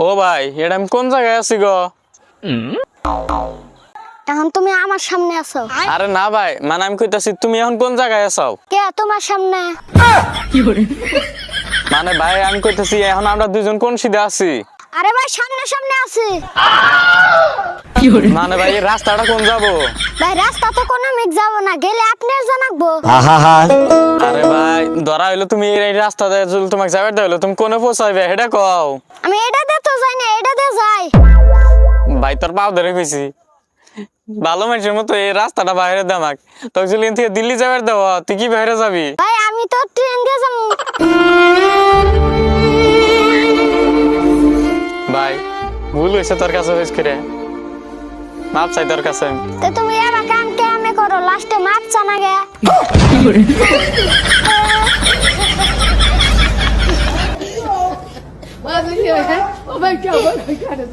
ও ভাই এটা আমি কোন জায়গায় আছি গো? এখন তুমি আমার সামনে আছো। আরে না ভাই, মানে আমি কইতাছি তুমি এখন কোন জায়গায় আছো? কে তোমার সামনে? মানে ভাই আমি কইতাছি এখন আমরা দুজন কোন সিধে আছি? আরে ভাই সামনে সামনে আছি। মানে ভাই এই রাস্তাটা কোন যাবো? ভাই রাস্তা তো কোনো মিক যাবো না, গেলে আপনার জানাবো। আরে ভাই ধরা হইলো তুমি এই রাস্তা দিয়ে যদি তোমাকে যাবে হইলো তুমি কোনে পৌঁছাইবে সেটা কও। আমি এটা দিয়ে তো যাই না, এটা দিয়ে যাই। ভাই তোর পাও ধরে কইছি ভালো মানুষের মতো এই রাস্তাটা বাইরে দামাক তোকে যদি এখান থেকে দিল্লি যাবে দেওয়া তুই কি বাইরে যাবি? ভাই আমি তো ট্রেন দিয়ে যাবো। ভাই ভুল হয়েছে তোর কাছে হয়েছে করে মাপ চাই তোর কাছে। তো তুমি এবার কাম কেমনে করো, লাস্টে মাপ চানা গে। Well, yeah, oh my God, what kind of